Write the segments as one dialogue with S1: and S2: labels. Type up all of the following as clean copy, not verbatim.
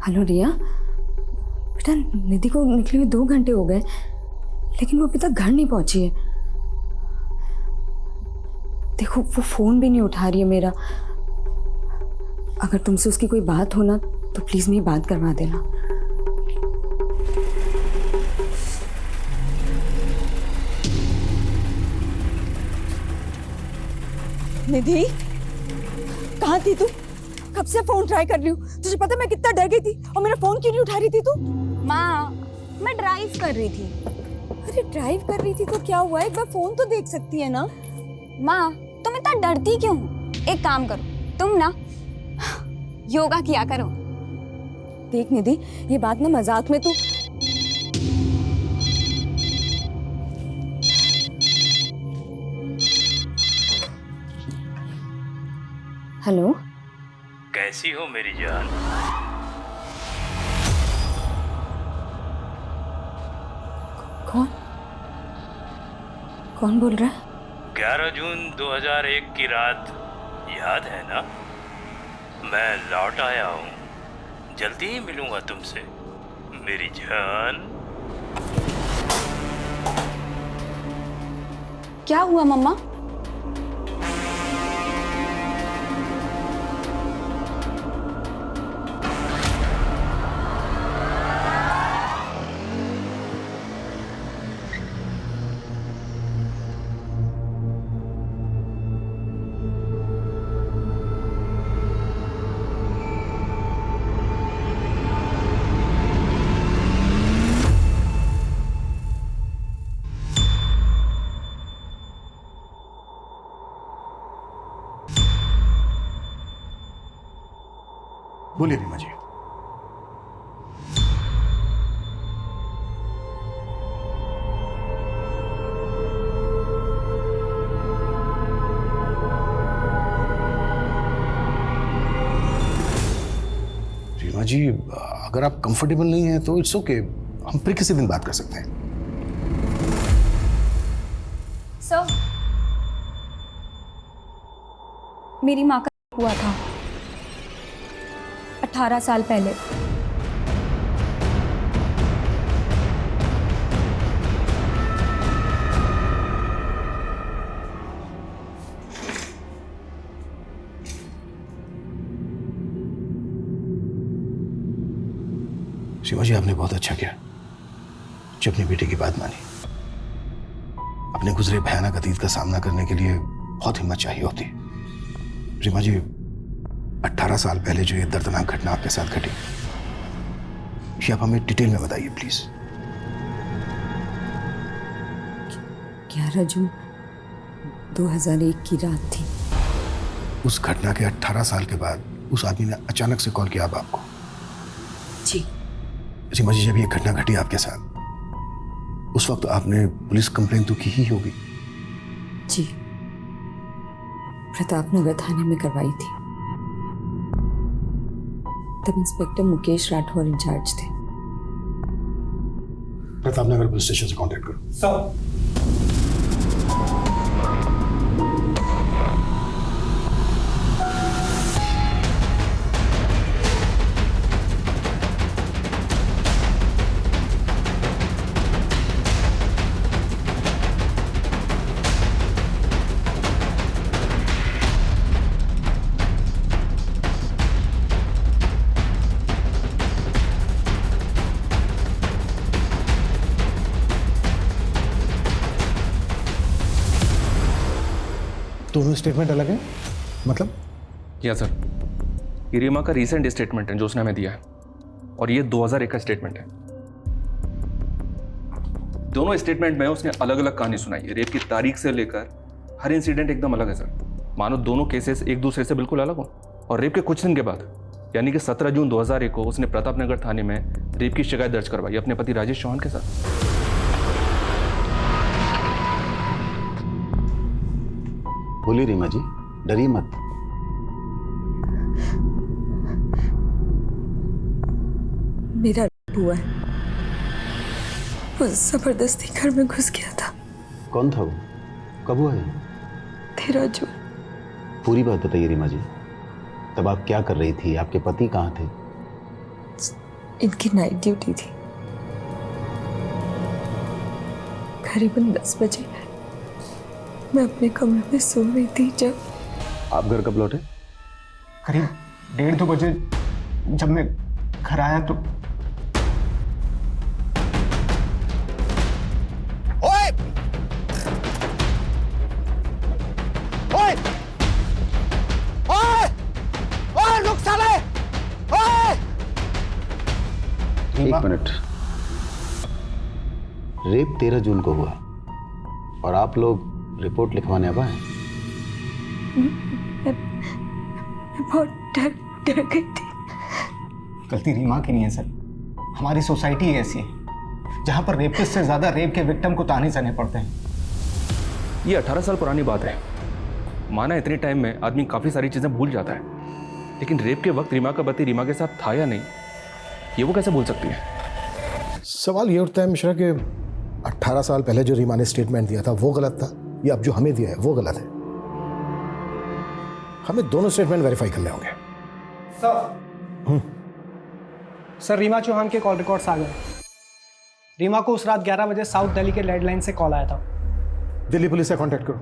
S1: Hello रिया, बेटा निधि को निकले हुए 2 घंटे हो गए, लेकिन वो अभी तक घर नहीं पहुंची है। देखो वो फोन भी नहीं उठा रही है मेरा। अगर तुमसे उसकी कोई बात हो ना तो प्लीज मेरी बात करवा देना।
S2: निधि, कहाँ थी तू? कब से फोन ट्राई कर रही हूँ। तुझे पता मैं कितना डर गई थी, और मेरा फोन क्यों नहीं उठा रही थी तू?
S3: माँ, मैं ड्राइव कर रही थी।
S2: अरे ड्राइव कर रही थी तो क्या हुआ, एक बार फोन तो देख सकती है ना।
S3: माँ, तुम इतना डरती क्यों हो? एक काम करो, तुम ना योगा किया करो।
S2: देख निधि, ये बात ना मजाक में तू।
S1: हेलो,
S4: कैसी हो मेरी जान?
S1: कौन कौन बोल रहा है?
S4: 11 जून 2001 की रात याद है ना? मैं लौट आया हूँ, जल्दी ही मिलूंगा तुमसे मेरी जान।
S3: क्या हुआ मम्मा?
S5: बोलिए रीमा जी। रीमा जी, अगर आप कंफर्टेबल नहीं हैं तो इट्स ओके, हम फिर किसी दिन बात कर सकते हैं।
S3: सर, मेरी माँ का हुआ था 18 साल पहले।
S5: शिवा जी, आपने बहुत अच्छा किया जो अपनी बेटी की बात मानी। अपने गुजरे भयानक अतीत का सामना करने के लिए बहुत हिम्मत चाहिए होती। रीमा जी, 18 साल पहले जो ये दर्दनाक घटना आपके साथ घटी, ये आप हमें डिटेल में बताइए प्लीज।
S1: 11 जून 2001 की रात थी।
S5: उस घटना के 18 साल के बाद उस आदमी ने अचानक से कॉल किया आपको?
S1: जी।
S5: रीमा जी, जब ये घटना घटी आपके साथ, उस वक्त आपने पुलिस कंप्लेन तो की ही होगी?
S1: जी, प्रतापनगर थाने में करवाई थी। तब इंस्पेक्टर मुकेश राठौर इंचार्ज थे।
S5: प्रतापनगर पुलिस स्टेशन से कांटेक्ट करो।
S6: सर,
S5: दोनों स्टेटमेंट अलग है? मतलब?
S6: यस सर, ये रीमा का रीसेंट स्टेटमेंट है जो उसने हमें दिया है, और ये 2001 का स्टेटमेंट है। दोनों स्टेटमेंट में उसने अलग अलग कहानी सुनाई है। रेप की तारीख से लेकर हर इंसिडेंट एकदम अलग है सर। मानो दोनों केसेस एक दूसरे से बिल्कुल अलग हो। और रेप के कुछ दिन के बाद यानी कि 17 जून 2001 को उसने प्रतापनगर थाने में रेप की शिकायत दर्ज करवाई अपने पति राजेश चौहान के साथ।
S5: बोलिए रीमा जी, डरिए मत।
S1: मेरा रेप हुआ है। वो जबरदस्ती घर में घुस गया था।
S5: कौन था वो? कब हुआ है?
S1: 13 जून।
S5: पूरी बात बताइए रीमा जी। तब आप क्या कर रही थी? आपके पति कहाँ थे?
S1: इनकी नाइट ड्यूटी थी। करीबन 10 बजे मैं अपने कमरे में सो रही थी जब
S5: आप घर कब लौटे?
S7: करीब 1:30-2 बजे जब मैं घर आया तो
S5: ओए! ओए! ओए! ओए, रुक साले! ओए! एक मिनट। रेप 13 जून को हुआ और आप लोग रिपोर्ट लिखवाने अब आए?
S1: मैं बहुत डर गई थी।
S7: गलती रीमा की नहीं है सर, हमारी सोसाइटी ऐसी है जहां पर रेपिस्ट से ज्यादा रेप के विक्टिम को ताने सहने पड़ते हैं।
S6: ये 18 साल पुरानी बात है। माना इतने टाइम में आदमी काफ़ी सारी चीज़ें भूल जाता है, लेकिन रेप के वक्त रीमा का पति रीमा के साथ था या नहीं, ये वो कैसे बोल सकती है?
S5: सवाल ये उठता है मिश्रा कि 18 साल पहले जो रीमा ने स्टेटमेंट दिया था वो गलत था या अब जो हमें दिया है वो गलत है? हमें दोनों स्टेटमेंट वेरीफाई करने होंगे।
S7: सर रीमा चौहान के कॉल रिकॉर्ड्स आ गए। रीमा को उस रात 11 बजे साउथ दिल्ली के लैंडलाइन से कॉल आया था।
S5: दिल्ली पुलिस से कांटेक्ट करो,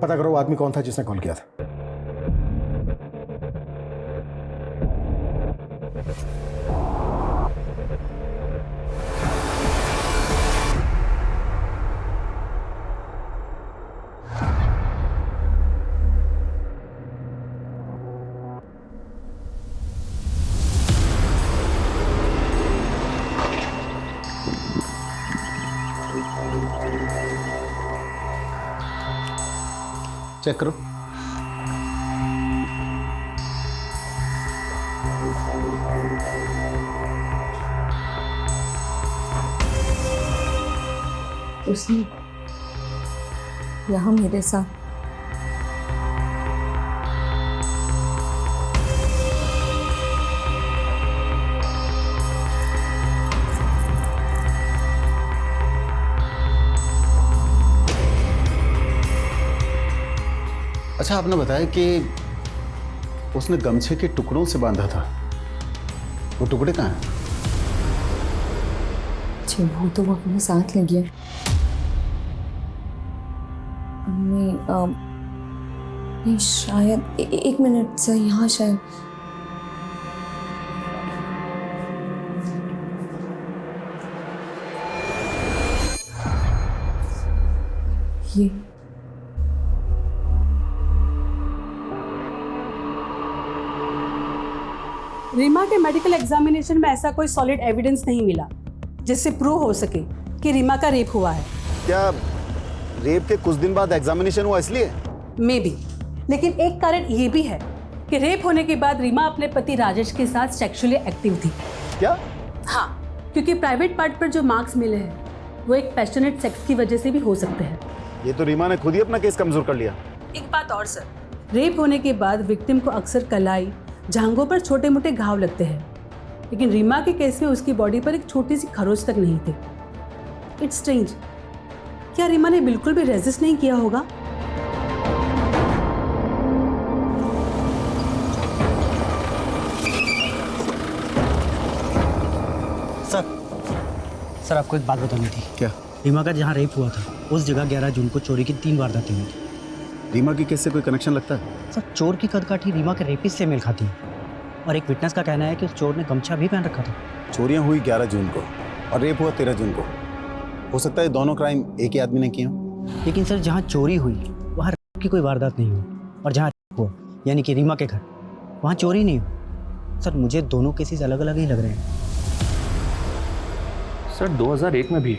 S5: पता करो वो आदमी कौन था जिसने कॉल किया था। चेक करो।
S1: उसने यहाँ मेरे साथ
S5: अच्छा, आपने बताया कि उसने गमछे के टुकड़ों से बांधा था, वो टुकड़े कहाँ हैं?
S1: जी वो तो वो अपने साथ ले गया। नहीं शायद एक मिनट सर, यहाँ शायद ये
S8: रीमा के मेडिकल एग्जामिनेशन में ऐसा कोई सॉलिड एविडेंस नहीं मिला जिससे प्रूव हो सके कि रीमा का रेप हुआ है।
S9: क्या रेप के कुछ दिन बाद एग्जामिनेशन हुआ इसलिए?
S8: मे बी, लेकिन एक कारण ये भी है कि रेप होने के बाद रीमा अपने पति राजेश के साथ सेक्सुअली एक्टिव थी।
S9: क्या?
S8: हाँ, क्योंकि प्राइवेट पार्ट पर जो मार्क्स मिले हैं वो एक पैशनेट सेक्स की वजह से भी हो सकते हैं।
S9: ये तो रीमा ने खुद ही अपना केस कमजोर कर लिया।
S8: एक बात और सर, रेप होने के बाद विक्टिम को अक्सर कलाई, जांघों पर छोटे मोटे घाव लगते हैं, लेकिन रीमा के केस में उसकी बॉडी पर एक छोटी सी खरोच तक नहीं थी। इट्स स्ट्रेंज, क्या रीमा ने बिल्कुल भी रेजिस्ट नहीं किया होगा?
S10: सर आपको एक बात बतानी थी।
S5: क्या?
S10: रीमा का जहाँ रेप हुआ था उस जगह 11 जून को चोरी की 3 वारदातें हुई थी।
S5: रीमा की केस से कोई कनेक्शन लगता है?
S10: सर चोर की कदकाठी रीमा के रेपिस्ट से मेल खाती है और एक विटनेस का कहना है कि उस चोर ने गमछा भी पहन रखा था।
S5: चोरियां हुई 11 जून को और रेप हुआ 13 जून को। हो सकता है दोनों क्राइम एक ही आदमी ने किए हों।
S10: लेकिन सर जहाँ चोरी हुई वहाँ रेप की कोई वारदात नहीं हुई और जहाँ रेप हुआ यानी कि रीमा के घर वहाँ चोरी नहीं हुई। सर मुझे दोनों केसेस अलग अलग ही लग रहे हैं।
S6: सर 2001 में भी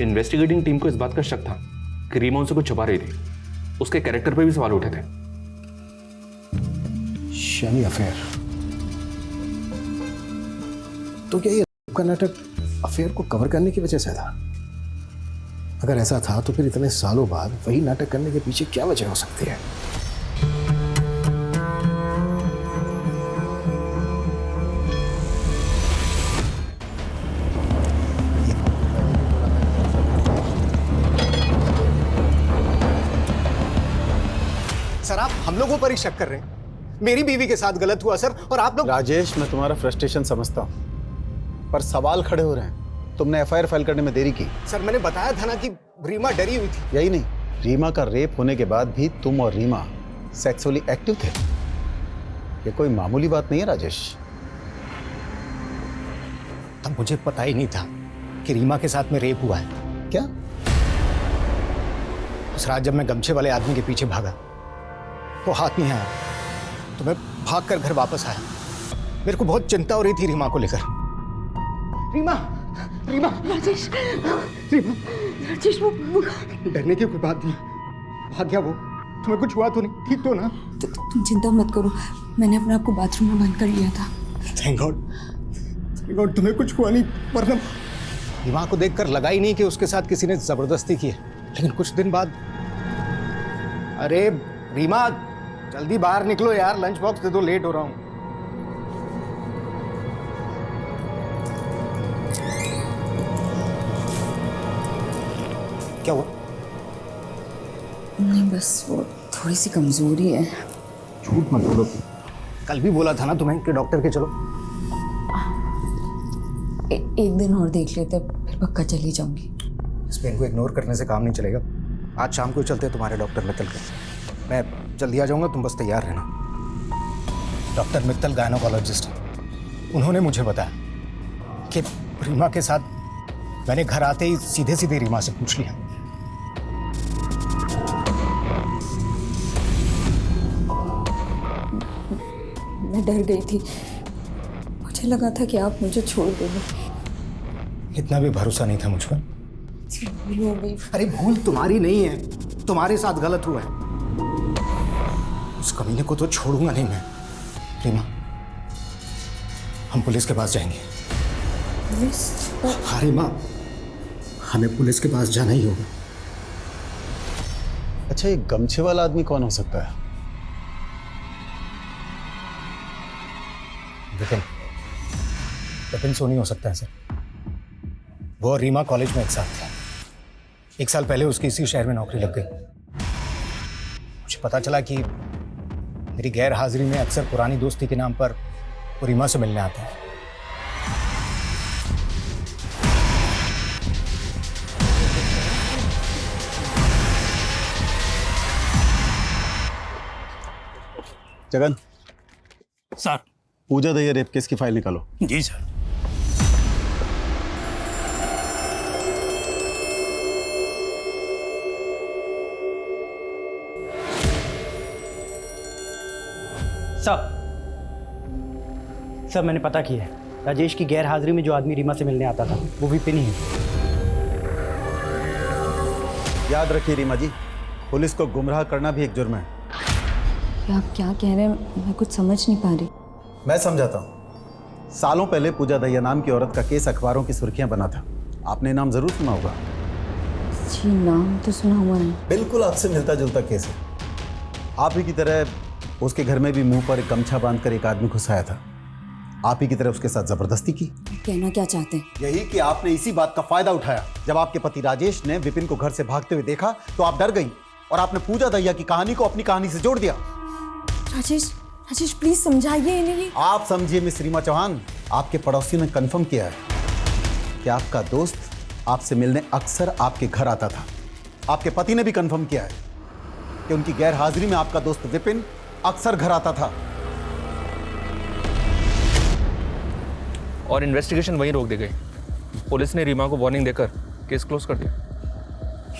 S6: इन्वेस्टिगेटिंग टीम को इस बात का शक था कि रीमा उनसे कुछ छुपा रही थी। उसके कैरेक्टर पे भी सवाल उठे थे।
S5: शमी अफेयर, तो क्या ये रेप का नाटक अफेयर को कवर करने की वजह से था? अगर ऐसा था तो फिर इतने सालों बाद वही नाटक करने के पीछे क्या वजह हो सकती है?
S7: सर आप हम लोगों पर ही शक कर रहे हैं। मेरी बीवी के साथ गलत हुआ सर, और आप लोग।
S9: राजेश, मैं तुम्हारा फ्रस्ट्रेशन समझता हूँ, पर सवाल खड़े हो रहे हैं। तुमने एफआईआर फाइल करने में देरी की।
S7: सर मैंने बताया था ना कि रीमा डरी हुई थी।
S9: यही नहीं, रीमा का रेप होने के बाद भी तुम और रीमा सेक्सुअली एक्टिव थे। ये कोई मामूली बात नहीं है राजेश।
S7: तब मुझे पता ही नहीं था कि रीमा के साथ में रेप हुआ है।
S9: क्या?
S7: उस रात जब मैं गमछे वाले आदमी के पीछे भागा, वो हाथ नहीं आया, तो मैं भागकर घर वापस आया। मेरे को बहुत चिंता हो रही थी रीमा को लेकर। रीमा, रीमा,
S2: राजेश,
S7: रीमा,
S2: राजेश वो
S7: डरने की कोई बात नहीं, भाग गया वो। तुम्हें कुछ हुआ तो नहीं? ठीक तो ना?
S1: तुम चिंता मत करो, मैंने अपने आप को बाथरूम में बंद कर लिया था।
S7: थैंक गॉड तुम्हें कुछ हुआ नहीं, वरना रीमा को देखकर लगा ही नहीं कि उसके साथ किसी ने जबरदस्ती की है। लेकिन कुछ दिन बाद, अरे रीमा जल्दी बाहर निकलो यार, लंच बॉक्स दे दो, लेट हो रहा हूं। क्या हुआ?
S1: नहीं बस वो थोड़ी सी कमजोरी है।
S7: झूठ मत बोलो, कल भी बोला था ना तुम्हें कि डॉक्टर के चलो।
S1: एक दिन और देख लेते, फिर पक्का चली जाऊंगी।
S7: इस पेन को इग्नोर करने से काम नहीं चलेगा। आज शाम को चलते हैं तुम्हारे डॉक्टर मित्तल के। मैं जल्दी आ जाऊंगा, तुम बस तैयार रहना। डॉक्टर मित्तल गायनोकोलॉजिस्ट हैं। उन्होंने मुझे बताया कि रीमा के साथ मैंने घर आते ही सीधे सीधे रीमा से पूछ लिया।
S1: मैं डर गई थी, मुझे लगा था कि आप मुझे छोड़ दोगे।
S7: इतना भी भरोसा नहीं था मुझ पर।
S1: भूल हो गई।
S7: अरे भूल तुम्हारी नहीं है, तुम्हारे साथ गलत हुआ है। उस कमीने को तो छोड़ूंगा नहीं मैं। रीमा, हम पुलिस के पास जाएंगे।
S1: पुलिस?
S7: हाँ रीमा, हमें पुलिस के पास जाना ही होगा।
S9: अच्छा, ये गमछे वाला आदमी कौन हो सकता है?
S7: विपिन, विपिन सोनी हो सकता है सर। वो और रीमा कॉलेज में एक साथ था। 1 साल पहले उसकी इसी शहर में नौकरी लग गई। मुझे पता चला कि मेरी गैर हाजिरी में अक्सर पुरानी दोस्ती के नाम पर वो रीमा से मिलने आता है।
S9: जगन
S4: सर।
S9: पूजा दहिया रेप केस की फाइल निकालो।
S4: जी सर।
S10: सर मैंने पता किया है, राजेश की गैर हाजिरी में जो आदमी रीमा से मिलने आता था वो विपिन ही है।
S9: याद रखिए रीमा जी, पुलिस को गुमराह करना भी एक जुर्म है।
S1: आप क्या कह रहे हैं, मैं कुछ समझ नहीं पा रही।
S9: मैं समझाता हूँ। सालों पहले पूजा दहिया नाम की औरत का केस अखबारों की सुर्खियां बना था। आपने नाम जरूर सुना होगा।
S1: जी नाम तो सुना हुआ है।
S9: बिल्कुल आपसे मिलता जुलता केस है। आप ही की तरह उसके घर में भी मुंह पर एक गमछा बांधकर एक आदमी घुसाया था। आप ही की तरह उसके साथ जबरदस्ती की।
S1: कहना क्या चाहते हैं?
S9: यही कि आपने इसी बात का फायदा उठाया। जब आपके पति राजेश ने विपिन को घर से भागते हुए देखा तो आप डर गई और आपने पूजा दहिया की कहानी को अपनी कहानी से जोड़ दिया।
S1: राजेश प्लीज समझाइए इन्हें।
S9: आप समझिए मिस रीमा चौहान, आपके पड़ोसी ने कंफर्म किया है कि आपका दोस्त आपसे मिलने अक्सर आपके घर आता था। आपके पति ने भी कंफर्म किया है कि उनकी गैर हाजिरी में आपका दोस्त विपिन अक्सर घर आता था।
S6: और इन्वेस्टिगेशन वहीं रोक दी गई। पुलिस ने रीमा को वार्निंग देकर केस क्लोज कर दिया।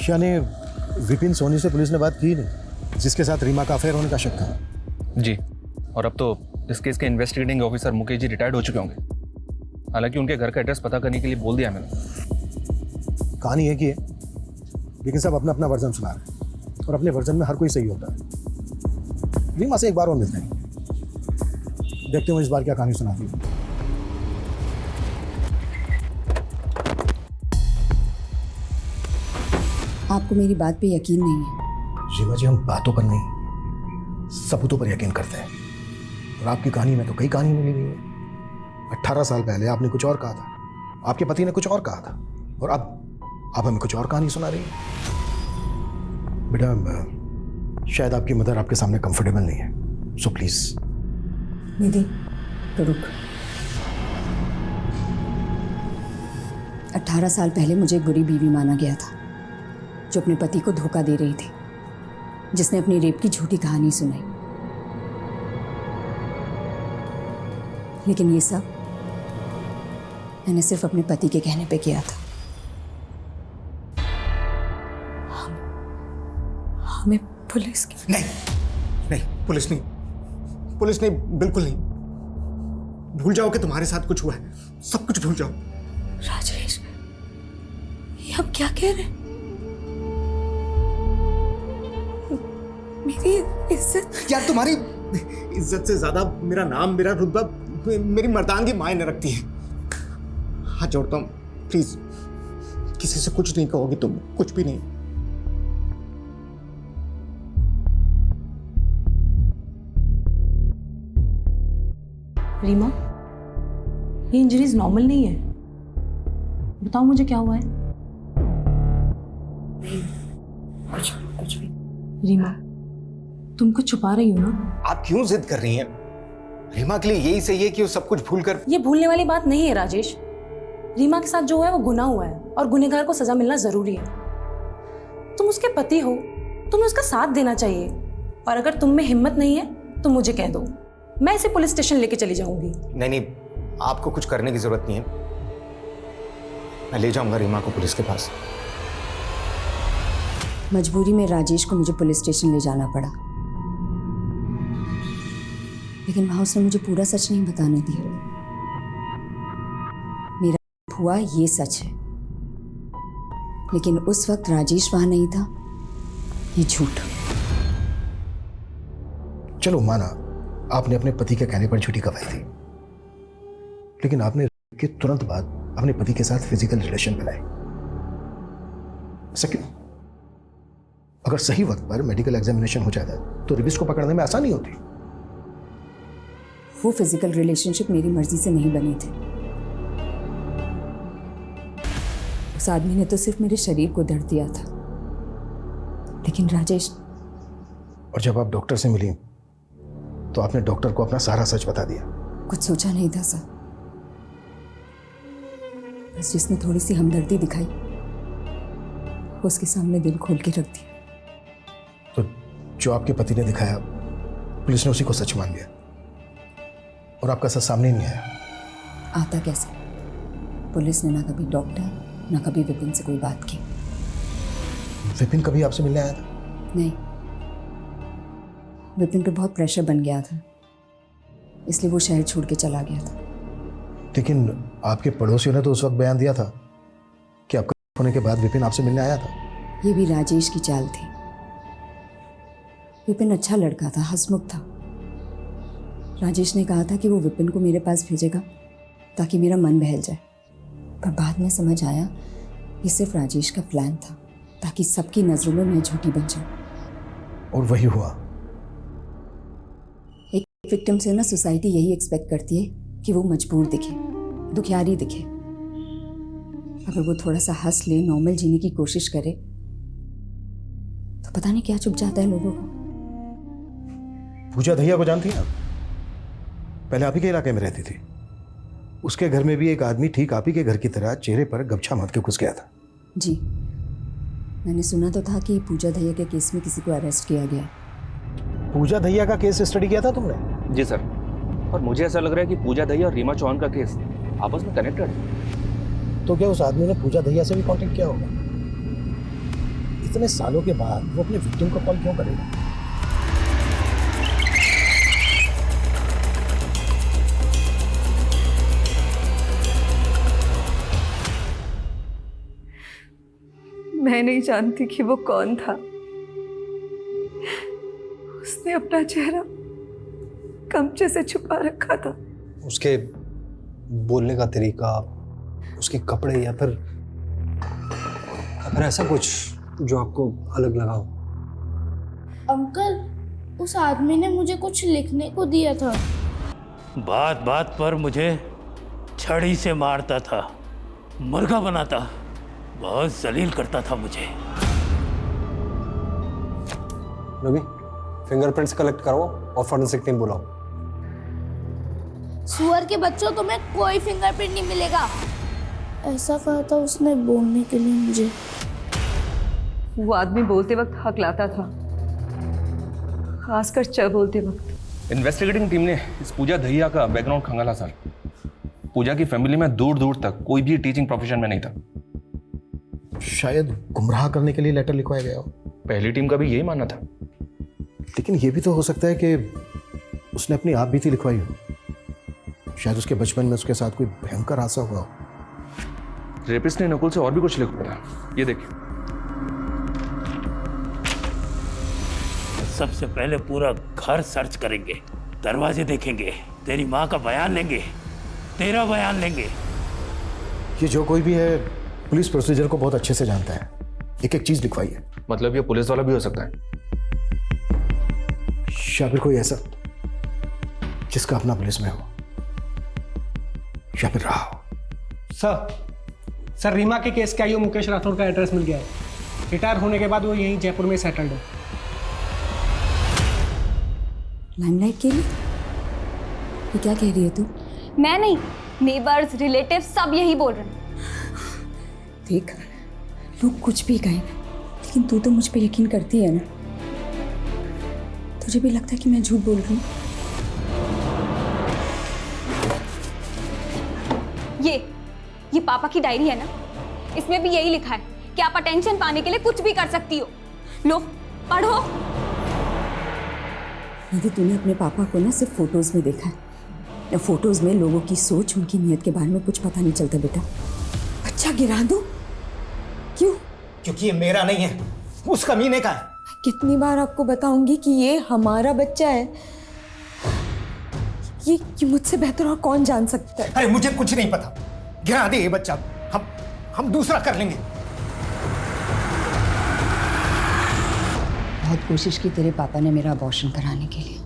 S5: यानी विपिन सोनी से पुलिस ने बात की नहीं, जिसके साथ रीमा का अफेयर होने का शक था।
S6: जी, और अब तो इस केस के investigating officer Mukesh ji retired हो चुके होंगे। हालांकि उनके घर का एड्रेस पता करने के लिए बोल दिया मैंने।
S5: कहानी एक ही है, लेकिन सब अपना अपना वर्जन सुना रहे हैं और अपने वर्जन में हर कोई सही होता है। रीमा से एक बार और मिलते हैं, देखते हो इस बार क्या कहानी सुनाती है।
S1: आपको मेरी बात पे यकीन नहीं है?
S5: रीमा जी, हम बातों पर नहीं सबूतों पर यकीन करते हैं। और आपकी कहानी में तो कई कहानी मिली हुई है। 18 साल पहले आपने कुछ और कहा था, आपके पति ने कुछ और कहा था, और अब आप हमें कुछ और कहानी सुना रही है। बेटा, शायद आपकी मदर आपके सामने कंफर्टेबल नहीं है, सो प्लीज।
S1: निधि तो रुक। 18 साल पहले मुझे एक बुरी बीवी माना गया था जो अपने पति को धोखा दे रही थी, जिसने अपनी रेप की झूठी कहानी सुनाई। लेकिन ये सब मैंने सिर्फ अपने पति के कहने पे किया था। हमें पुलिस की
S7: नहीं नहीं, पुलिस नहीं, पुलिस नहीं, बिल्कुल नहीं। भूल जाओ कि तुम्हारे साथ कुछ हुआ है, सब कुछ भूल जाओ।
S1: राजेश, ये आप क्या कह रहे हैं? मेरी इज्जत।
S7: यार तुम्हारी इज्जत से ज्यादा मेरा नाम, मेरा रुतबा, मेरी मर्दानगी मायने रखती है। हाथ जोड़ता हूँ, प्लीज किसी से कुछ नहीं कहोगी तुम, कुछ भी नहीं।
S8: रीमा, ये इंजरीज नॉर्मल नहीं है। बताओ मुझे क्या हुआ है?
S1: कुछ भी।
S8: रीमा, तुम कुछ छुपा रही हो ना?
S7: आप क्यों जिद कर रही हैं? रीमा के लिए यही सही है कि वो सब कुछ भूल कर।
S8: ये भूलने वाली बात नहीं है राजेश। रीमा के साथ जो हुआ है वो गुनाह हुआ है और गुनहगार को सजा मिलना जरूरी है। तुम उसके पति हो, तुम्हें उसका साथ देना चाहिए। और अगर तुम में हिम्मत नहीं है तो मुझे कह दो, मैं इसे पुलिस स्टेशन लेके चली जाऊंगी।
S7: नहीं नहीं, आपको कुछ करने की जरूरत नहीं है। मैं ले जाऊंगा रीमा को पुलिस के पास।
S1: मजबूरी में राजेश को मुझे पुलिस स्टेशन ले जाना पड़ा, लेकिन वहां उसने मुझे पूरा सच नहीं बताने दिया। मेरा हुआ ये सच है, लेकिन उस वक्त राजेश वहां नहीं था, ये झूठ।
S5: चलो माना आपने अपने पति के कहने पर झूठी गवाही दी, लेकिन आपने के तुरंत बाद अपने पति के साथ फिजिकल रिलेशन बनाए। ऐसा क्यों? अगर सही वक्त पर मेडिकल एग्जामिनेशन हो जाता तो रेपिस्ट को पकड़ने में आसानी होती।
S1: वो फिजिकल रिलेशनशिप मेरी मर्जी से नहीं बनी थी। उस आदमी ने तो सिर्फ मेरे शरीर को दर्द दिया था, लेकिन राजेश।
S5: और जब आप डॉक्टर से मिली तो आपने डॉक्टर को अपना सारा सच बता दिया।
S1: कुछ सोचा नहीं था सर, बस जिसने थोड़ी सी हमदर्दी दिखाई उसके सामने दिल खोल के रख दिया।
S5: तो जो आपके पति ने दिखाया, पुलिस ने उसी को सच मान लिया और आपका सच सामने नहीं आया।
S1: आता कैसे? पुलिस ने ना कभी डॉक्टर ना कभी विपिन से कोई बात की।
S5: विपिन कभी आपसे मिलने आया था?
S1: नहीं, विपिन पे बहुत प्रेशर बन गया था, इसलिए वो शहर छोड़ के चला गया था।
S5: लेकिन आपके पड़ोसियों ने तो उस वक्त बयान दिया था कि आपका होने के बाद विपिन आपसे मिलने आया था।
S1: ये भी राजेश की चाल थी। विपिन अच्छा लड़का था, हंसमुख था। राजेश ने कहा था कि वो विपिन को मेरे पास भेजेगा ताकि मेरा मन बहल जाए, पर बाद में समझ आया ये सिर्फ राजेश का प्लान था ताकि सबकी नजरों में मैं झूठी बन जाऊं।
S5: और वही हुआ।
S1: एक विक्टिम से ना सोसाइटी यही एक्सपेक्ट करती है कि वो मजबूर दिखे, दुखियारी दिखे। अगर वो थोड़ा सा हंस ले, नॉर्मल जीने की कोशिश करे, तो पता नहीं क्या चुप जाता है लोगों को।
S5: पूजा दहिया को जानती हैं आप? पहले आप ही के इलाके में रहती थी। उसके घर में भी एक आदमी ठीक आप ही के घर की तरह चेहरे पर गमछा बांध के घुस गया था।
S1: जी, मैंने सुना तो था कि पूजा दहिया के केस में किसी को अरेस्ट किया गया।
S5: पूजा दहिया का केस स्टडी किया था तुमने?
S6: जी सर, और मुझे ऐसा लग रहा है कि पूजा दहिया और रीमा चौहान का केस आपस में कनेक्टेड है।
S5: तो क्या उस आदमी ने पूजा दहिया से भी कांटेक्ट किया होगा? इतने सालों के बाद वो अपने विक्टिम को कॉल क्यों करेगा?
S2: मैं नहीं जानती कि वो कौन था। उसने अपना चेहरा गमछे से छुपा रखा था।
S9: उसके बोलने का तरीका, उसके कपड़े या फिर ऐसा कुछ जो आपको अलग लगा हो?
S11: अंकल, उस आदमी ने मुझे कुछ लिखने को दिया था।
S4: बात बात पर मुझे छड़ी से मारता था, मुर्गा बनाता, बहुत जलील करता था मुझे।
S9: रवि, फिंगरप्रिंट्स कलेक्ट करो और फॉरेंसिक टीम बुलाओ।
S11: सुअर के बच्चों, तुम्हें कोई फिंगरप्रिंट नहीं मिलेगा। ऐसा कहा था उसने बोलने के लिए मुझे।
S2: वो आदमी बोलते वक्त हक लाता था, खासकर च बोलते वक्त।
S6: इन्वेस्टिगेटिंग टीम ने इस पूजा दहिया का बैकग्राउंड खंगाला सर। पूजा की फैमिली में दूर दूर तक कोई भी टीचिंग प्रोफेशन में नहीं था।
S5: शायद गुमराह करने के लिए लेटर लिखवाया गया हो।
S6: पहली टीम का भी यही मानना था।
S5: लेकिन यह भी तो हो सकता है कि उसने अपनी आप बीती लिखवाई हो। शायद उसके बचपन में उसके साथ कोई भयंकर हादसा हुआ हो।
S6: रेपिस्ट ने नकुल से और भी कुछ लिखवाया था, ये देखिए।
S4: सबसे पहले पूरा घर सर्च करेंगे, दरवाजे देखेंगे, तेरी माँ का बयान लेंगे, तेरा बयान लेंगे।
S5: ये जो कोई भी है पुलिस प्रोसीजर को बहुत अच्छे से जानता है। एक एक चीज लिखवाई है।
S6: मतलब ये पुलिस वाला भी हो सकता है,
S5: या फिर कोई ऐसा जिसका अपना पुलिस में हो, या फिर रहा हो।
S12: सर रीमा के केस के आईओ मुकेश राठौर का एड्रेस मिल गया है। रिटायर होने के बाद वो यहीं जयपुर में सेटल्ड है।
S1: लाइमलाइट के लिए? ये क्या कह रही है तू?
S3: मैं नहीं, नेबर्स, रिलेटिव सब यही बोल रहे हैं।
S1: देख, लोग कुछ भी कहें, लेकिन तू तो मुझ पे यकीन करती है ना। तुझे भी लगता है कि मैं झूठ बोल रही हूँ?
S3: ये पापा की डायरी है ना, इसमें भी यही लिखा है कि आप अटेंशन पाने के लिए कुछ भी कर सकती हो। लो पढ़ो।
S1: निधि, तूने अपने पापा को ना सिर्फ फोटोज में देखा है। या फोटोज में लोगों की सोच, उनकी नीयत के बारे में कुछ पता नहीं चलता बेटा। बच्चा गिरा दो? क्यों?
S7: क्योंकि ये मेरा नहीं है, उस कमीने का है।
S1: कितनी बार आपको बताऊंगी कि ये हमारा बच्चा है। ये मुझसे बेहतर और कौन जान सकता है?
S7: अरे मुझे कुछ नहीं पता, गिरा दे ये बच्चा, हम दूसरा कर लेंगे।
S1: बहुत कोशिश की तेरे पापा ने मेरा अबॉर्शन कराने के लिए,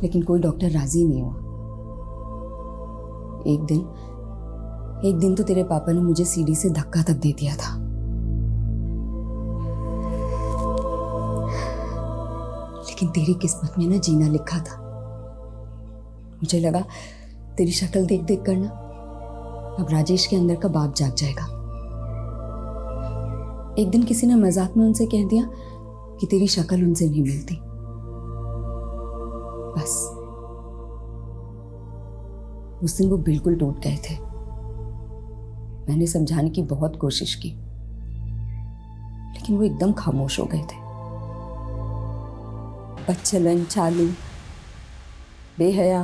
S1: लेकिन कोई डॉक्टर राजी नहीं हुआ। एक दिन तो तेरे पापा ने मुझे सीढ़ी से धक्का तक दे दिया था। लेकिन तेरी किस्मत में ना जीना लिखा था। मुझे लगा तेरी शक्ल देख देख कर ना अब राजेश के अंदर का बाप जाग जाएगा। एक दिन किसी ने मजाक में उनसे कह दिया कि तेरी शक्ल उनसे नहीं मिलती। बस उस दिन वो बिल्कुल टूट गए थे। मैंने समझाने की बहुत कोशिश की, लेकिन वो एकदम खामोश हो गए थे। बदचलन, चालू, बेहया,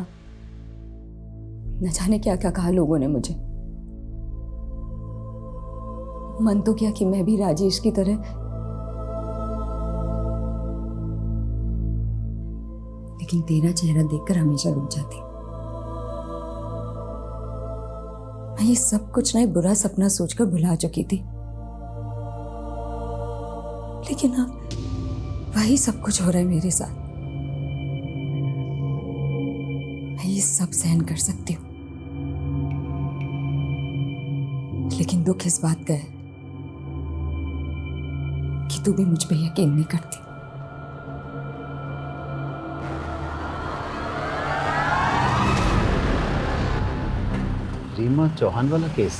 S1: न जाने क्या क्या कहा लोगों ने मुझे। मन तो किया कि मैं भी राजेश की तरह, लेकिन तेरा चेहरा देखकर हमेशा रुक जाती। मैं ये सब कुछ ना एक बुरा सपना सोचकर भुला चुकी थी, लेकिन अब वही सब कुछ हो रहा है मेरे साथ। मैं ये सब सहन कर सकती हूँ, लेकिन दुख इस बात का है कि तू भी मुझ पे यकीन नहीं करती।
S9: रीमा चौहान वाला केस?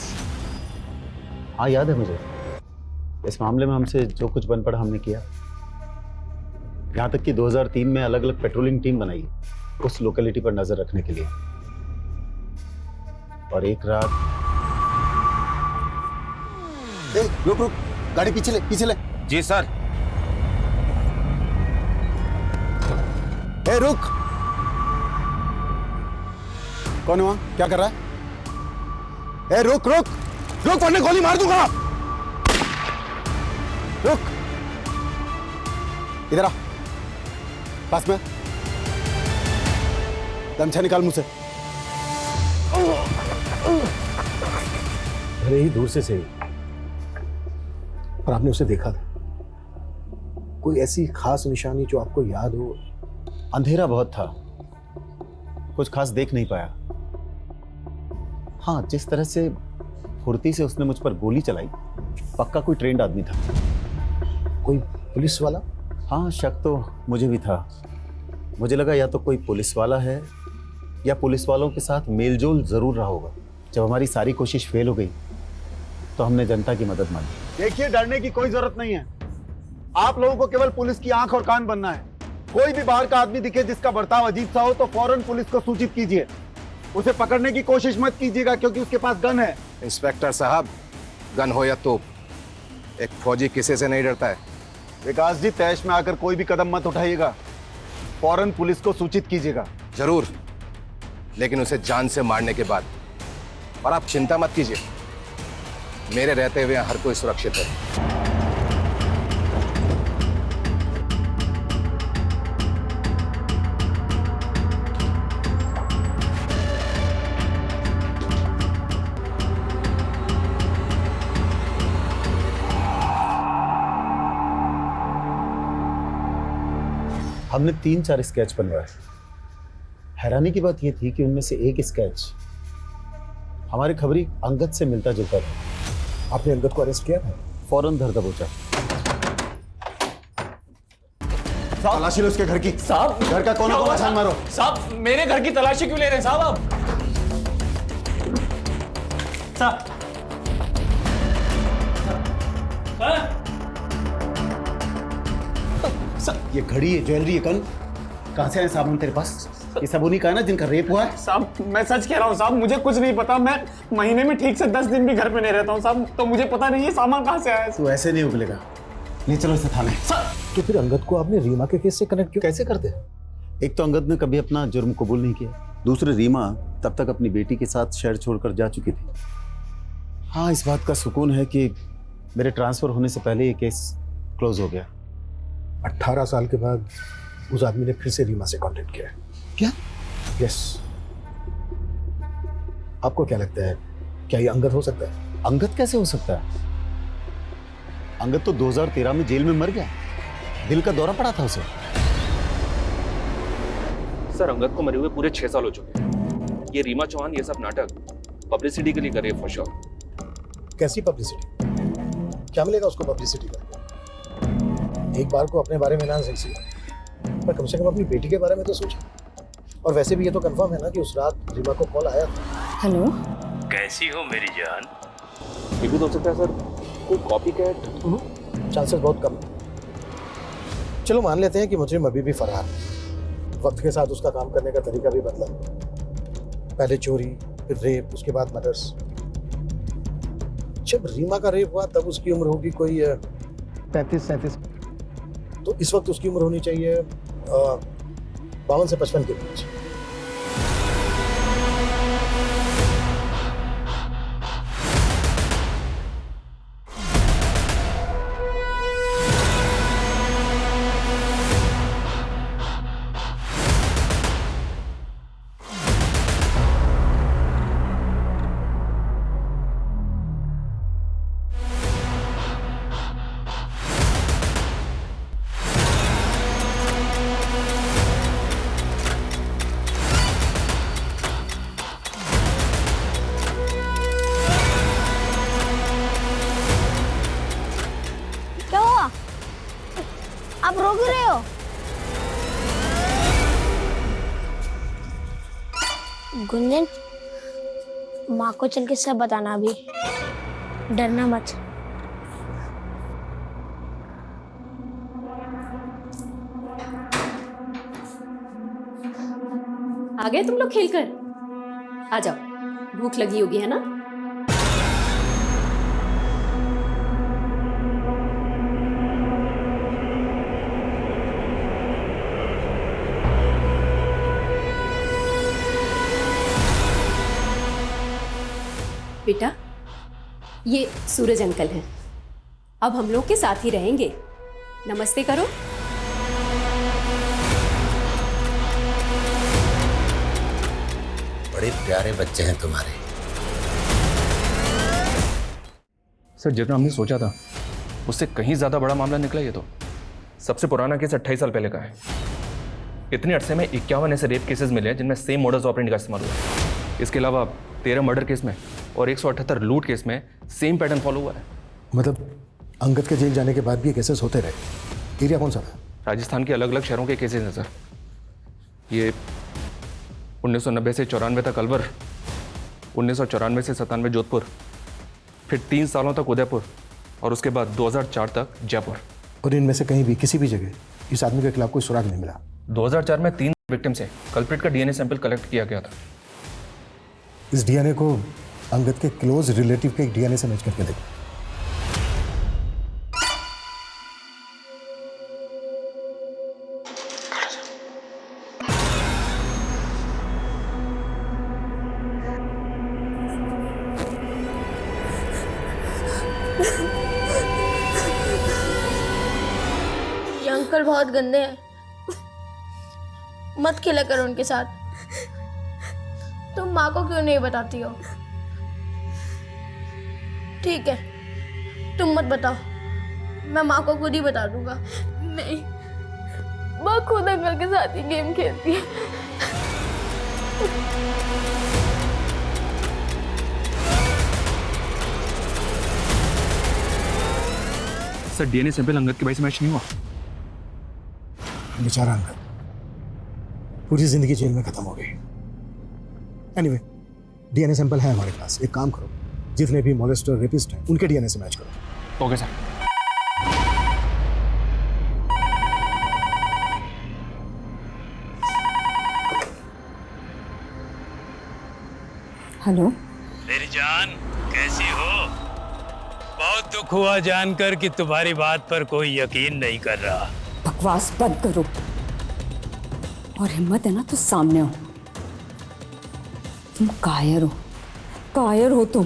S9: हाँ, याद है मुझे। इस मामले में हमसे जो कुछ बन पड़ा हमने किया। यहाँ तक कि 2003 में अलग अलग पेट्रोलिंग टीम बनाई उस लोकेलिटी पर नजर रखने के लिए। और एक रात
S5: रुक रुक, गाड़ी पीछे ले, पीछे ले।
S6: जी सर।
S5: रुक। कौन है वहां? क्या कर रहा है? रुक रुक रुक, वरना गोली मार दूंगा। रुक, इधर आ, पास में। गमछा निकाल मुझसे। भले ही दूर से सही, पर आपने उसे देखा था? कोई ऐसी खास निशानी जो आपको याद हो?
S9: अंधेरा बहुत था, कुछ खास देख नहीं पाया। हाँ, जिस तरह से फुर्ती से उसने मुझ पर गोली चलाई, पक्का कोई ट्रेंड आदमी था।
S5: कोई पुलिस वाला?
S9: हाँ, शक तो मुझे भी था। मुझे लगा या तो कोई पुलिस वाला है या पुलिस वालों के साथ मेलजोल जरूर रहा होगा। जब हमारी सारी कोशिश फेल हो गई तो हमने जनता की मदद मांगी। देखिए, डरने की कोई जरूरत नहीं है। आप लोगों को केवल पुलिस की आंख और कान बनना है। कोई भी बाहर का आदमी दिखे जिसका बर्ताव अजीब सा हो तो फौरन पुलिस को सूचित कीजिए। उसे पकड़ने की कोशिश मत कीजिएगा क्योंकि उसके पास गन है।
S7: इंस्पेक्टर साहब, गन हो या तोप, एक फौजी किसी से नहीं डरता है।
S9: विकास जी, तैश में आकर कोई भी कदम मत उठाइएगा, फौरन पुलिस को सूचित कीजिएगा।
S7: जरूर, लेकिन उसे जान से मारने के बाद। और आप चिंता मत कीजिए, मेरे रहते हुए हर कोई सुरक्षित है।
S9: हमने 3-4 स्केच बनवाए। हैरानी की बात यह थी कि उनमें से एक स्केच हमारे खबरी अंगद से मिलता जुलता था।
S7: आपने अंगद को अरेस्ट किया?
S9: फौरन धर दबोचा। तलाशी लो उसके घर की।
S12: साहब,
S9: घर का कोना कोना छान मारो।
S12: साहब, मेरे घर की तलाशी क्यों ले रहे हैं साहब आप? साहब,
S9: ये घड़ी है, ज्वेलरी है, कहाँ से आए सामान तेरे पास? ये सब उन्हीं का है ना जिनका रेप हुआ है?
S12: साहब, मैं सच कह रहा हूँ साहब, मुझे कुछ नहीं पता। मैं महीने में ठीक से 10 दिन भी घर पे नहीं रहता हूँ साहब, तो मुझे पता नहीं है सामान कहाँ से आया है।
S9: तू ऐसे नहीं उगलेगा। ले चलो इसे थाने।
S7: तो फिर अंगद को आपने रीमा के केस से कनेक्ट क्यों?
S9: कैसे करते? एक तो अंगद ने कभी अपना जुर्म कबूल नहीं किया, दूसरे रीमा तब तक अपनी बेटी के साथ शहर छोड़कर जा चुकी थी। हाँ, इस बात का सुकून है कि मेरे ट्रांसफर होने से पहले ये केस क्लोज हो गया।
S7: 18 साल के बाद उस आदमी ने फिर से रीमा से कांटेक्ट किया है।
S9: क्या?
S7: यस। आपको क्या लगता है, क्या ये अंगद हो सकता है?
S9: अंगद कैसे हो सकता है? अंगद तो 2013 में जेल में मर गया, दिल का दौरा पड़ा था उसे।
S6: सर, अंगद को मरे हुए पूरे 6 साल हो चुके हैं। ये रीमा चौहान ये सब नाटक पब्लिसिटी के लिए कर रही है फॉर श्योर।
S7: कैसी पब्लिसिटी? क्या मिलेगा उसको पब्लिसिटी करके? एक बार को अपने बारे में ना सही, पर कम से कम अपनी बेटी के बारे में तो सोचे। और वैसे भी ये तो कंफर्म है ना कि उस रात रीमा को कॉल आया था।
S1: हेलो,
S4: कैसी हो मेरी जान?
S6: ये भी तो हो सकता है सर, कोई कॉपी कैट।
S7: चांसेस बहुत कम है। चलो मान लेते हैं कि मुजरिम अभी भी फरार है। वक्त के साथ उसका काम करने का तरीका भी बदला, पहले चोरी, फिर रेप, उसके बाद मर्डर्स। जब रीमा का रेप हुआ तब उसकी उम्र होगी कोई 35-37, तो इस वक्त उसकी उम्र होनी चाहिए 52 से 55 के बीच।
S11: आप रोक रहे हो? गुंजन, माँ को चल के सब बताना, अभी डरना मत।
S13: आ गए तुम लोग खेलकर? आ जाओ, भूख लगी होगी है ना? बेटा, ये सूरज अंकल हैं, अब हम लोग के साथ ही रहेंगे। नमस्ते करो।
S5: बड़े प्यारे बच्चे हैं तुम्हारे।
S6: सर, जितना हमने सोचा था उससे कहीं ज्यादा बड़ा मामला निकला। ये तो सबसे पुराना केस 28 साल पहले का है। इतने अरसे में 51 ऐसे रेप केसेस मिले हैं जिनमें सेम मोडस ऑपरेंडी का इस्तेमाल हुआ है। इसके अलावा 13 मर्डर केस में और 178 लूट केस में सेम पैटर्न फॉलो हुआ है।
S7: मतलब अंगद के जेल जाने के बाद भी ये केसेस होते रहे? एरिया कौन सा था?
S6: राजस्थान के अलग अलग शहरों के केसेस हैं सर। ये 1990 से 94 तक अलवर, 1994 से 97 जोधपुर, फिर 3 सालों तक उदयपुर और उसके बाद 2004 तक जयपुर।
S5: और इनमें से कहीं भी किसी भी जगह इस आदमी के खिलाफ कोई सुराग नहीं मिला?
S6: 2004 में 3 विक्टिम से कल्प्रिट का डीएनए सैंपल कलेक्ट किया गया था।
S5: इस डीएनए को अंगद के क्लोज रिलेटिव के डीएनए से मैच करके देखो।
S11: ये अंकल बहुत गंदे हैं, मत खेला करो उनके साथ। तुम माँ को क्यों नहीं बताती हो? ठीक है, तुम मत बताओ, मैं माँ को खुद ही बता दूंगा। नहीं, माँ खुद अंकल के साथ ही गेम खेलती है।
S6: सर डीएनए सैंपल अंगद के भाई से मैच नहीं हुआ।
S5: बेचारा अंगद पूरी जिंदगी जेल में खत्म हो गई। एनीवे, डीएनए सैंपल है हमारे पास। एक काम करो, जितने भी मोलेस्टर रेपिस्ट हैं उनके डीएनए से मैच करो।
S6: Okay sir.
S1: हेलो,
S4: मेरी जान कैसी हो? बहुत दुख हुआ जानकर कि तुम्हारी बात पर कोई यकीन नहीं कर रहा।
S1: बकवास बंद करो और हिम्मत है ना तो सामने हो। तुम कायर हो, कायर हो तुम।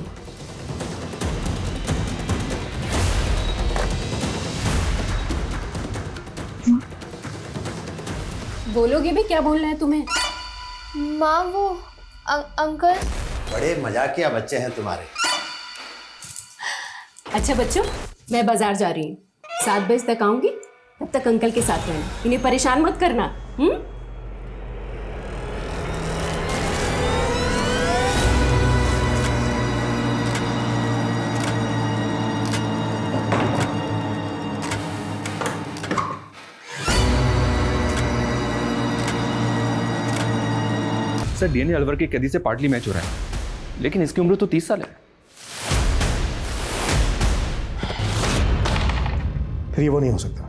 S13: बोलोगे भी, क्या बोलना है तुम्हें?
S11: माँ वो अंकल।
S9: बड़े मजाकिया बच्चे हैं तुम्हारे।
S13: अच्छा बच्चों, मैं बाजार जा रही हूँ, 7 बजे तक आऊंगी, तब तक अंकल के साथ रहना, इन्हें परेशान मत करना।
S6: सर डीएनए अलवर के कैदी से पार्टली मैच हो रहा है, लेकिन इसकी उम्र तो 30 साल है।
S5: फिर ये वो नहीं हो सकता।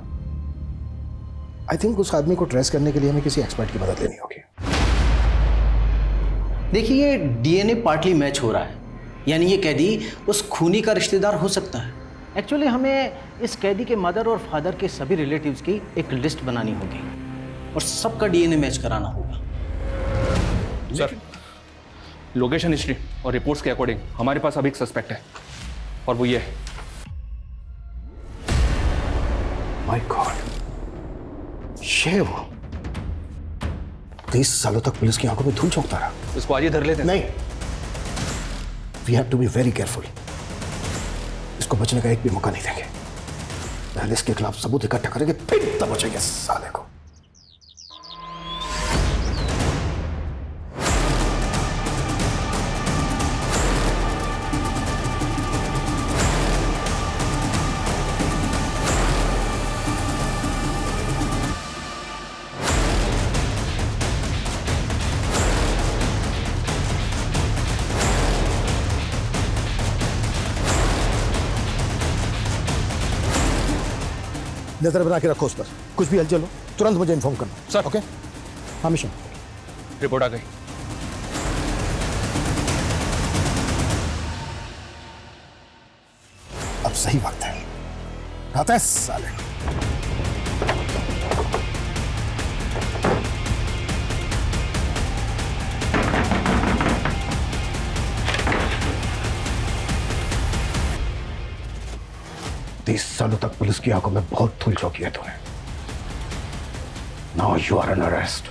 S5: आई थिंक उस आदमी को ट्रेस करने के लिए हमें किसी एक्सपर्ट की मदद लेनी होगी।
S10: देखिए, ये डीएनए पार्टली मैच हो रहा है, यानी ये कैदी उस खूनी का रिश्तेदार हो सकता है। एक्चुअली हमें इस कैदी के मदर और फादर के सभी रिलेटिव्स की एक लिस्ट बनानी होगी और सबका डीएनए मैच कराना होगा।
S6: सर लोकेशन हिस्ट्री और रिपोर्ट्स के अकॉर्डिंग हमारे पास अभी एक सस्पेक्ट है, और वो ये है।
S5: माय गॉड, ये वो 30 सालों तक पुलिस की आंखों में धूल झोंकता रहा।
S6: इसको आज ही धर लेते हैं।
S5: नहीं, we have to be very careful. इसको बचने का एक भी मौका नहीं देंगे। पहले इसके खिलाफ सबूत इकट्ठा करेंगे, फिर तब बचेंगे साले को। नजर बना के रखो उस पर, कुछ भी हलचल हो तुरंत मुझे इन्फॉर्म करना।
S6: सर।
S5: ओके, हाँ मिशन।
S6: रिपोर्ट आ गई।
S5: अब सही वक्त है, आता है साले। तीस सालों तक पुलिस की आंखों में बहुत धूल झोंकी है तूने। Now you are under arrest,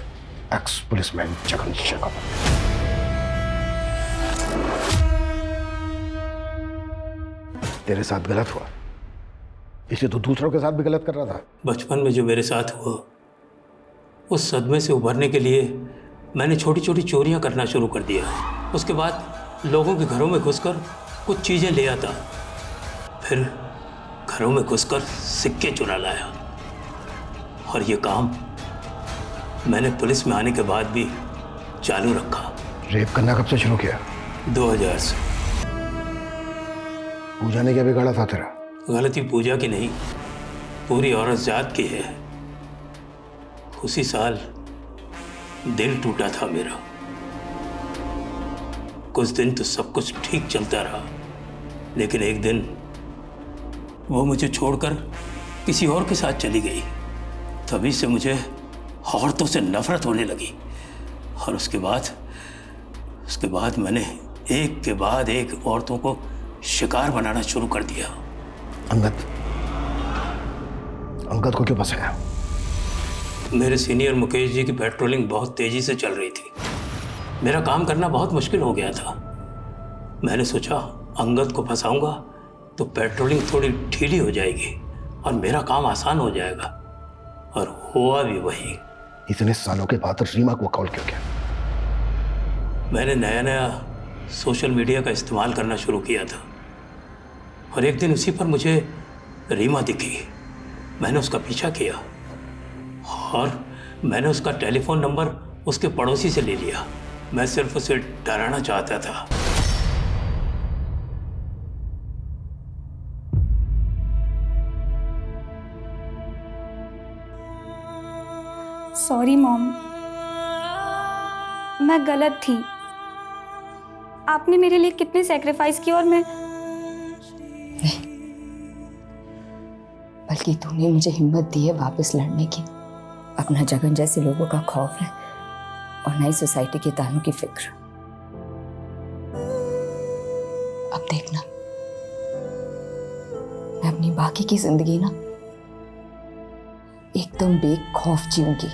S5: ex policeman Jagan Shekhar. तेरे साथ गलत हुआ, इसलिए तो दूसरों के साथ भी गलत कर रहा था।
S4: बचपन में जो मेरे साथ हुआ, उस सदमे से उभरने के लिए मैंने छोटी छोटी चोरियां करना शुरू कर दिया। उसके बाद लोगों के घरों में घुसकर कुछ चीज़ें ले आता, फिर घरों में घुसकर सिक्के चुरा लाया। और ये काम मैंने पुलिस में आने के बाद भी चालू रखा।
S5: रेप करना कब से शुरू किया?
S4: 2000 से।
S5: पूजा ने क्या बिगाड़ा था तेरा?
S4: गलती पूजा की नहीं, पूरी औरत जात की है। उसी साल दिल टूटा था मेरा। कुछ दिन तो सब कुछ ठीक चलता रहा, लेकिन एक दिन वो मुझे छोड़कर किसी और के साथ चली गई। तभी से मुझे औरतों से नफरत होने लगी। और उसके बाद मैंने एक के बाद एक औरतों को शिकार बनाना शुरू कर दिया।
S5: अंगद को क्यों फंसाया?
S4: मेरे सीनियर मुकेश जी की पेट्रोलिंग बहुत तेजी से चल रही थी। मेरा काम करना बहुत मुश्किल हो गया था। मैंने सोचा अंगद को फंसाऊंगा तो पेट्रोलिंग थोड़ी ढीली हो जाएगी और मेरा काम आसान हो जाएगा। और हुआ भी वही।
S5: इतने सालों के बाद रीमा को कॉल क्यों किया?
S4: मैंने नया सोशल मीडिया का इस्तेमाल करना शुरू किया था और एक दिन उसी पर मुझे रीमा दिखी। मैंने उसका पीछा किया और मैंने उसका टेलीफोन नंबर उसके पड़ोसी से ले लिया। मैं सिर्फ उसे डराना चाहता था।
S3: सॉरी मॉम, मैं गलत थी। आपने मेरे लिए कितने सैक्रिफाइस किए और मैं
S1: नहीं, बल्कि तूने मुझे हिम्मत दी है वापस लड़ने की। अपना जगन जैसे लोगों का खौफ है और नई सोसाइटी के तानों की फिक्र। अब देखना, मैं अपनी बाकी की जिंदगी ना एकदम बेखौफ जीऊंगी।